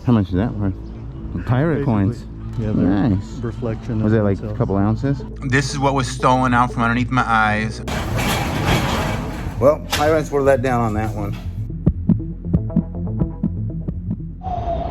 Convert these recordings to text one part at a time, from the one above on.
How much is that worth? Pirate coins. Yeah, nice. Reflection. Was that like a couple ounces? This is what was stolen out from underneath my eyes. Well, pirates were let down on that one.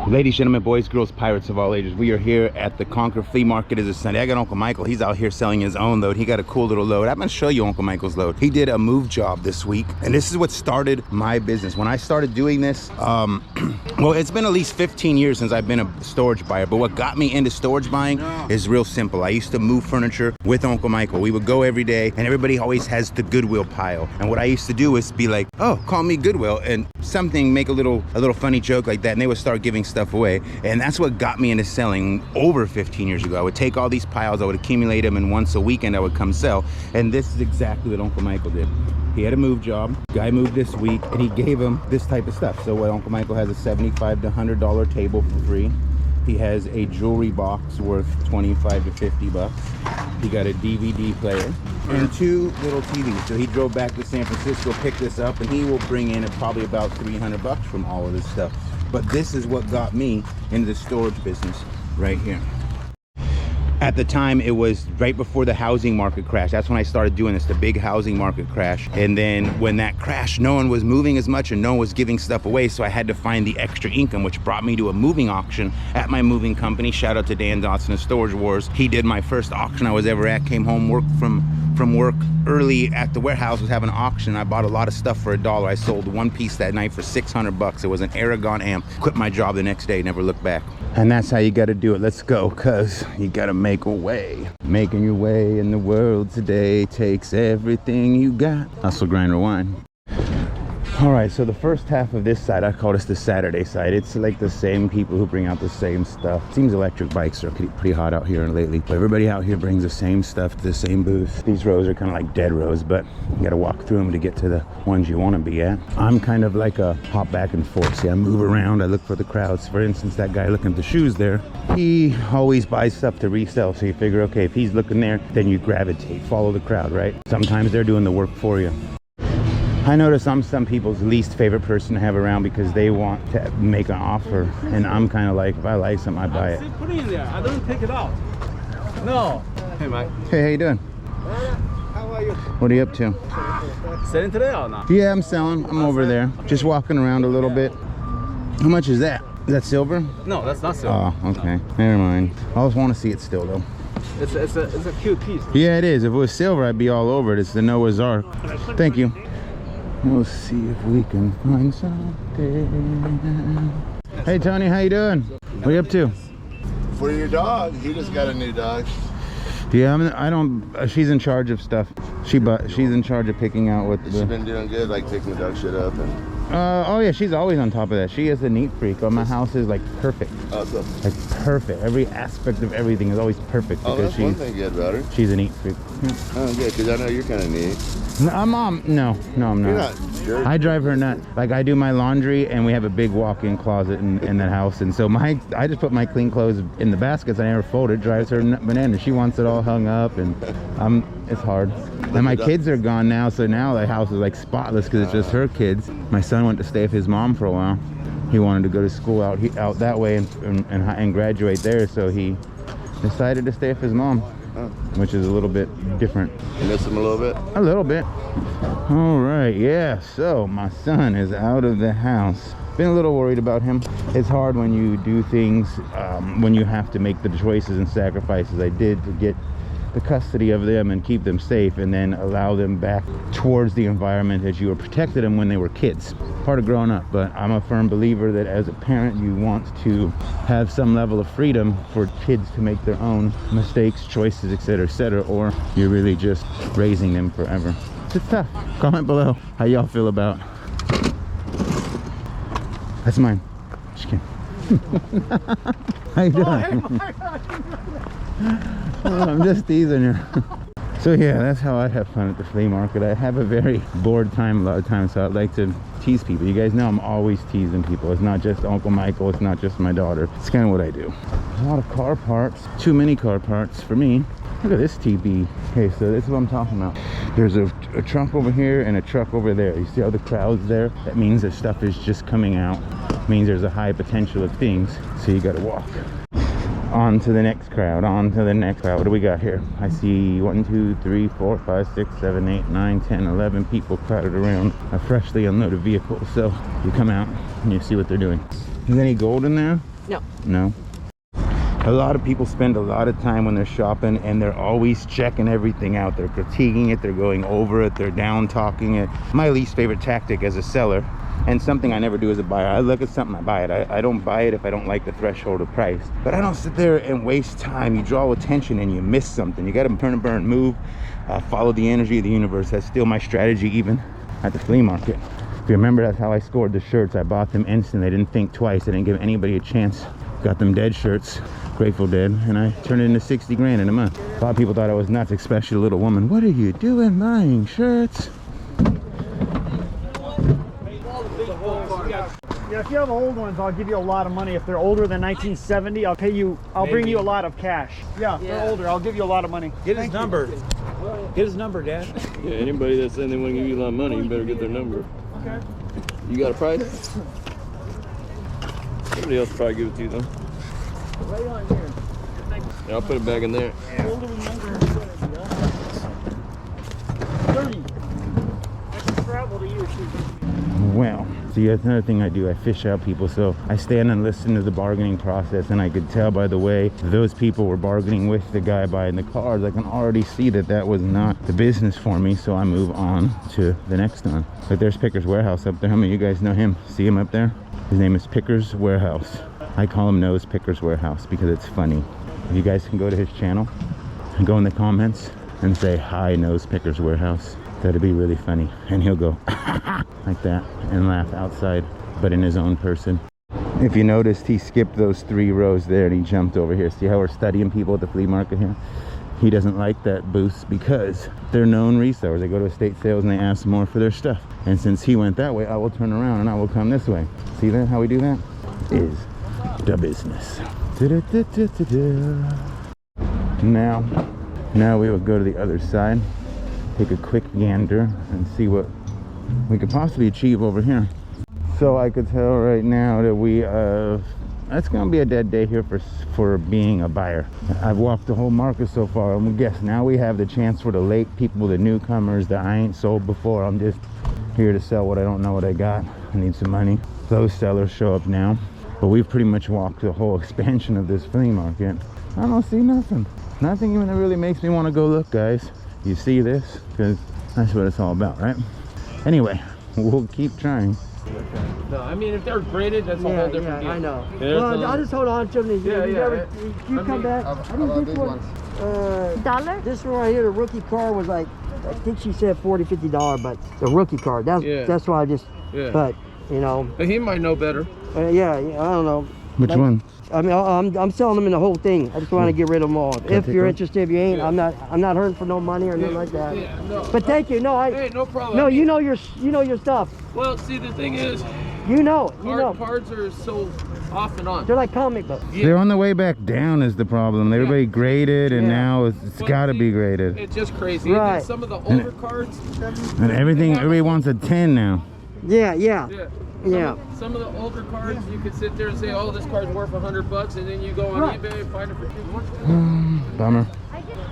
Ladies, gentlemen, boys, girls, pirates of all ages, we are here at the Concord Flea Market. It's a Sunday. I got Uncle Michael. He's out here selling his own load. He got a cool little load. I'm gonna show you Uncle Michael's load. He did a move job this week, and this is what started my business. When I started doing this, well, it's been at least 15 years since I've been a storage buyer, but what got me into storage buying is real simple. I used to move furniture with Uncle Michael. We would go every day, and everybody always has the Goodwill pile. And what I used to do is be like, oh, call me Goodwill, and something, make a little funny joke like that, and they would start giving stuff away. And that's what got me into selling over 15 years ago. I would take all these piles, I would accumulate them, and once a weekend I would come sell. And this is exactly what Uncle Michael did. He had a move job. Guy moved this week, and he gave him this type of stuff. So what Uncle Michael has a $75 to $100 table for free. He has a jewelry box worth 25 to 50 bucks. He got a DVD player and 2 little TVs. So he drove back to San Francisco, picked this up, and he will bring in probably about 300 bucks from all of this stuff. But this is what got me into the storage business right here. At the time, it was right before the housing market crash. That's when I started doing this, the big housing market crash. And then when that crashed, no one was moving as much and no one was giving stuff away. So I had to find the extra income, which brought me to a moving auction at my moving company. Shout out to Dan Dotson of Storage Wars. He did my first auction I was ever at. Came home, worked from work early at the warehouse, was having an auction. I bought a lot of stuff for $1. I sold one piece that night for 600 bucks. It was an Aragon amp. Quit my job the next day, never looked back. And that's how you got to do it. Let's go, cause you got to make a way. Making your way in the world today takes everything you got. Hustle, grind, rewind. All right, so the first half of this side, I call this the Saturday side. It's like the same people who bring out the same stuff. Seems electric bikes are pretty hot out here lately, but everybody out here brings the same stuff to the same booth. These rows are kind of like dead rows, but you gotta walk through them to get to the ones you wanna be at. I'm kind of like a hop back and forth. See, I move around, I look for the crowds. For instance, that guy looking at the shoes there, he always buys stuff to resell. So you figure, okay, if he's looking there, then you gravitate, follow the crowd, right? Sometimes they're doing the work for you. I notice I'm some people's least favorite person to have around because they want to make an offer, and I'm kind of like, if I like something, I buy it. Put it in there. I don't take it out. No. Hey, Mike. Hey, how you doing? How are you? What are you up to? Selling today or not? Yeah, I'm selling. I'm over there. Just walking around a little bit. How much is that? Is that silver? No, that's not silver. Oh, okay. Never mind. I always want to see it still, though. It's a cute piece. Yeah, it is. If it was silver, I'd be all over it. It's the Noah's Ark. Thank you. We'll see if we can find something. Hey Tony, how you doing? What are you up to? For your dog, he just got a new dog. Yeah, she's in charge of stuff. She's in charge of picking out what She's been doing good, like taking the dog shit up and... oh yeah, she's always on top of that. She is a neat freak. Oh, my house is like perfect. Awesome. Like perfect. Every aspect of everything is always perfect because that's one thing good about her. She's a neat freak. Yeah. Oh, good, because I know you're kind of neat. No, I'm not. You're not. Sure. I drive her nuts. Like I do my laundry, and we have a big walk-in closet in that house, and so I just put my clean clothes in the baskets. I never fold it. Drives her bananas. She wants it all hung up, and it's hard. And my kids are gone now, so now the house is like spotless because it's just her kids. My son went to stay with his mom for a while. He wanted to go to school out that way and graduate there, so he decided to stay with his mom. Oh. Which is a little bit different. You miss him a little bit? A little bit. All right, yeah, so my son is out of the house. Been a little worried about him. It's hard when you do things, when you have to make the choices and sacrifices I did to get the custody of them and keep them safe, and then allow them back towards the environment as you were protected them when they were kids. Part of growing up, but I'm a firm believer that as a parent you want to have some level of freedom for kids to make their own mistakes, choices, etc., or you're really just raising them forever. It's tough. Comment below how y'all feel about. That's mine. Just kidding. How you doing? Oh, I'm just teasing you. So yeah, that's how I have fun at the flea market. I have a very bored time a lot of times, so I'd like to tease people. You guys know I'm always teasing people. It's not just Uncle Michael, it's not just my daughter. It's kind of what I do. A lot of car parts, too many car parts for me. Look at this TB. Okay, so this is what I'm talking about. There's a trunk over here and a truck over there. You see all the crowds there? That means that stuff is just coming out means there's a high potential of things, so you gotta walk. On to the next crowd, on to the next crowd. What do we got here? I see 1, 2, 3, 4, 5, 6, 7, 8, 9, 10, 11 people crowded around a freshly unloaded vehicle. So you come out and you see what they're doing. Is there any gold in there? No. No. A lot of people spend a lot of time when they're shopping, and they're always checking everything out. They're critiquing it, they're going over it, they're down talking it. My least favorite tactic as a seller, and something I never do as a buyer. I look at something, I buy it. I don't buy it if I don't like the threshold of price. But I don't sit there and waste time. You draw attention and you miss something. You got to turn and burn, move, follow the energy of the universe. That's still my strategy, even at the flea market. If you remember, that's how I scored the shirts. I bought them instantly. I didn't think twice. I didn't give anybody a chance. Got them dead shirts, Grateful Dead, and I turned it into 60 grand in a month. A lot of people thought I was nuts, especially a little woman. What are you doing buying shirts? Yeah, if you have old ones, I'll give you a lot of money. If they're older than 1970, I'll bring you a lot of cash. Yeah, if they're older, I'll give you a lot of money. Get his number. Get his number, Dad. Yeah, anybody that's saying they want to give you a lot of money, you better get their number. Okay. You got a price? Somebody else will probably give it to you, though. Right on here. Yeah, I'll put it back in there. Older than 30. I can travel to you. Well, see, that's another thing I do. I fish out people. So I stand and listen to the bargaining process, and I could tell by the way those people were bargaining with the guy buying the cars. I can already see that that was not the business for me, so I move on to the next one. But there's Picker's Warehouse up there. How many of you guys know him? See him up there? His name is Picker's Warehouse. I call him Nose Picker's Warehouse because it's funny. If you guys can go to his channel and go in the comments and say, "Hi, Nose Picker's Warehouse." That'd be really funny. And he'll go like that and laugh outside, but in his own person. If you noticed, he skipped those 3 rows there and he jumped over here. See how we're studying people at the flea market here? He doesn't like that booth because they're known resellers. They go to estate sales and they ask more for their stuff. And since he went that way, I will turn around and I will come this way. See that? How we do that? Is the business. Now we will go to the other side. Take a quick gander and see what we could possibly achieve over here. So I could tell right now that that's gonna be a dead day here for being a buyer. I've walked the whole market so far, and guess now we have the chance for the late people, the newcomers that I ain't sold before. I'm just here to sell what I don't know what I got. I need some money. Those sellers show up now, but we've pretty much walked the whole expansion of this flea market. I don't see nothing. Nothing even that really makes me want to go look, guys. You see this? Because that's what it's all about, right? Anyway, we'll keep trying. No, I mean, if they're graded, that's a whole different deal. I know. Yeah, Well, I'll just hold on to them. You come back. I didn't think one. Dollar? This one right here, the rookie car was like, I think she said $40, $50, but the rookie car. That's why I just. Yeah. But you know. But he might know better. Yeah, I don't know. Which one? I mean, I'm selling them in the whole thing. I just want to get rid of them all. If you're interested, if you ain't, I'm not hurting for no money or anything like that. Yeah, no. But thank you. No, Hey, no problem. No, you know your stuff. Well, see, the thing is, You know it. You know. cards are so off and on. They're like comic books. Yeah. They're on the way back down is the problem. Everybody graded, and now it's got to be graded. It's just crazy. Right. And then some of the older cards. And everybody wants a 10 now. Yeah. Some of the older cards, you could sit there and say, "Oh, this card's worth $100," and then you go on eBay and find it for $200. Bummer.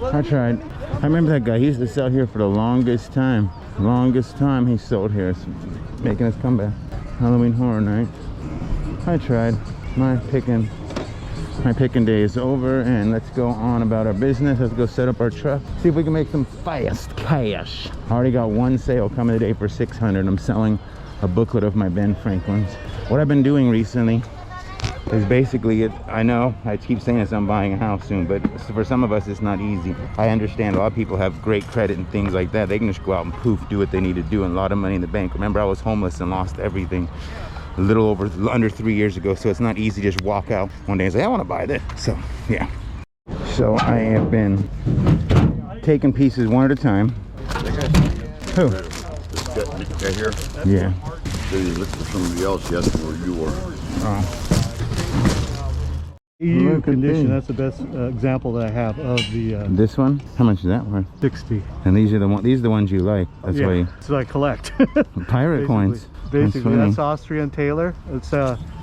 I tried. I remember that guy. He used to sell here for the longest time. Longest time he sold here. It's making his comeback. Halloween Horror Night. I tried. My picking day is over, and let's go on about our business. Let's go set up our truck. See if we can make some fast cash. I already got one sale coming today for $600. I'm selling a booklet of my Ben Franklin's. What I've been doing recently is basically I know I keep saying this, I'm buying a house soon, but for some of us it's not easy. I understand a lot of people have great credit and things like that. They can just go out and poof, do what they need to do, and a lot of money in the bank. Remember, I was homeless and lost everything a little under 3 years ago, so it's not easy to just walk out one day and say, I want to buy this. So yeah, so I have been taking pieces one at a time. Who? Right here. Yeah. So you look for somebody else yesterday where you were. EU Look at condition, these. that's the best example that I have of the This one, how much is that worth? 60. And these are the ones you like. That's why you So I collect. pirate coins. Basically, funny. that's Austrian Taylor. It's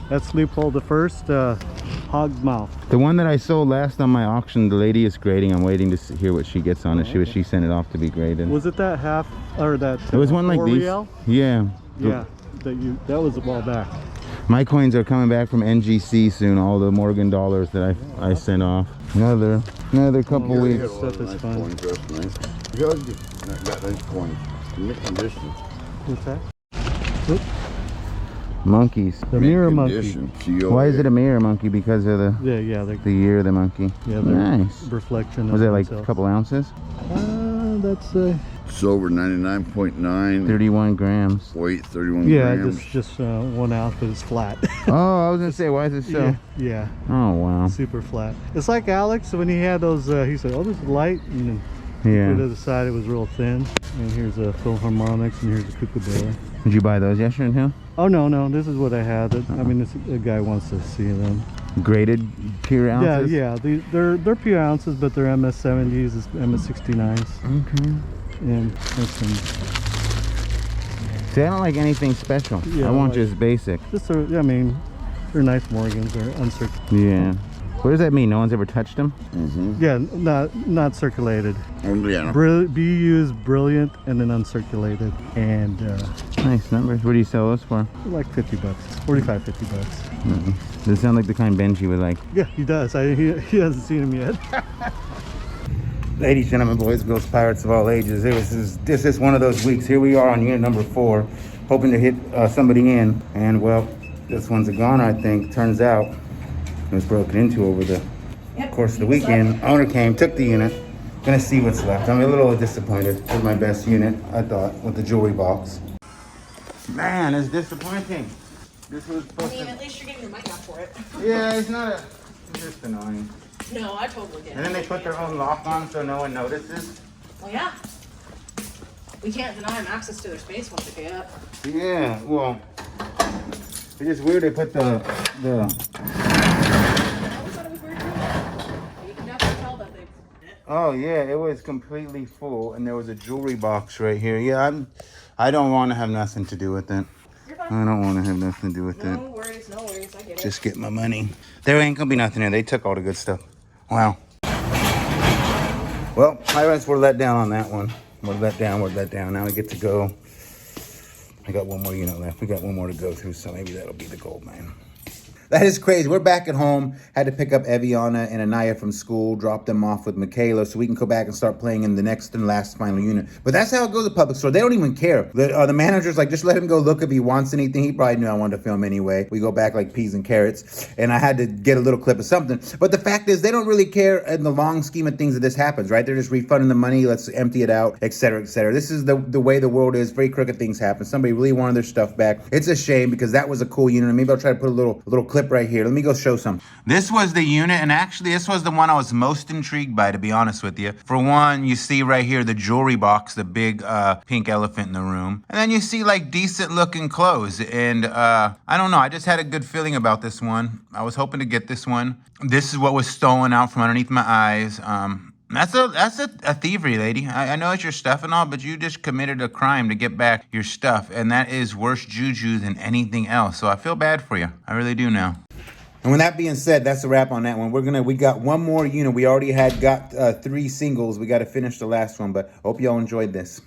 That's Leopold the First, hog mouth. The one that I sold last on my auction, the lady is grading. I'm waiting to hear what she gets on it. She sent it off to be graded. Was it that half or that? It was one like these. Real? Yeah. Yeah. That was a while back. My coins are coming back from NGC soon. All the Morgan dollars that I sent off. Another couple weeks. Stuff is fun. Coins, that's nice. You always got nice coins. In mint condition. What's that? Monkeys. The mirror monkey. Why is it a mirror monkey? Because of the The year of the monkey. yeah, Nice. reflection. Was of it like a themselves. couple ounces? That's Silver 99.9. 31 grams. Weight 31 yeah, grams. just 1 ounce, but it's flat. Oh, I was gonna say, why is it so? Yeah, Oh wow. super flat. It's like Alex when he had those. He said, "Oh, this is light," and then put it Yeah. to the side. It was real thin. And here's a Philharmonics, and here's a Kookaburra. Did you buy those yesterday too? Oh no, this is what I had. I mean, a guy wants to see them. Graded pure ounces? Yeah. They're pure ounces, but they're MS70s, MS69s, Okay. and there's some. See, I don't like anything special. Yeah, I want like- just basic. I mean, they're nice Morgans. They're uncirculated. Yeah. What does that mean? No one's ever touched them? Yeah, not circulated. Yeah. BU's brilliant and then uncirculated, and Nice numbers. What do you sell those for? like $50, 45, $50. Does it sound like the kind Benji would like? Yeah, he does. He hasn't seen him yet. Ladies, gentlemen, boys, girls, pirates of all ages, this is one of those weeks. Here we are on unit number 4, hoping to hit somebody in. And well, this one's a goner, I think. Turns out it was broken into over the course of the weekend. Owner came, took the unit. Gonna see what's left. I'm a little disappointed with my best unit, I thought, with the jewelry box. Man, it's disappointing. This was supposed to... At least you're getting your money back for it. Yeah, it's just annoying. No, I totally get it. And then they put their own lock on so no one notices. Well, yeah. We can't deny them access to their space once they pay up. Yeah, well, it's just weird they put the I thought it was weird too. You can definitely tell that they... oh yeah, it was completely full and there was a jewelry box right here. Yeah, I don't want to have nothing to do with it. You're fine. I don't want to have nothing to do with it. No worries, I get it. Just get my money. There ain't gonna be nothing here. They took all the good stuff. Wow. Well, pirates were let down on that one. We're let down. Now we get to go. I got one more unit left. We got one more to go through, so maybe that'll be the gold mine. That is crazy. We're back at home. Had to pick up Eviana and Anaya from school, drop them off with Michaela so we can go back and start playing in the next and last final unit. But that's how it goes at public store. They don't even care. The manager's like, just let him go look if he wants anything. He probably knew I wanted to film anyway. We go back like peas and carrots. And I had to get a little clip of something. But the fact is, they don't really care in the long scheme of things that this happens, right? They're just refunding the money. Let's empty it out, et cetera, et cetera. This is the way the world is. Very crooked things happen. Somebody really wanted their stuff back. It's a shame because that was a cool unit. And maybe I'll try to put a little clip right here. Let me go show some. This was the unit, and actually this was the one I was most intrigued by, to be honest with you. For one, you see right here the jewelry box, the big pink elephant in the room. And then you see like decent looking clothes. And I don't know, I just had a good feeling about this one. I was hoping to get this one. This is what was stolen out from underneath my eyes. That's a thievery, lady. I know it's your stuff and all, but you just committed a crime to get back your stuff, and that is worse juju than anything else. So I feel bad for you. I really do now. And with that being said, that's a wrap on that one. We got one more unit. We already got 3 singles. We got to finish the last one, but hope y'all enjoyed this.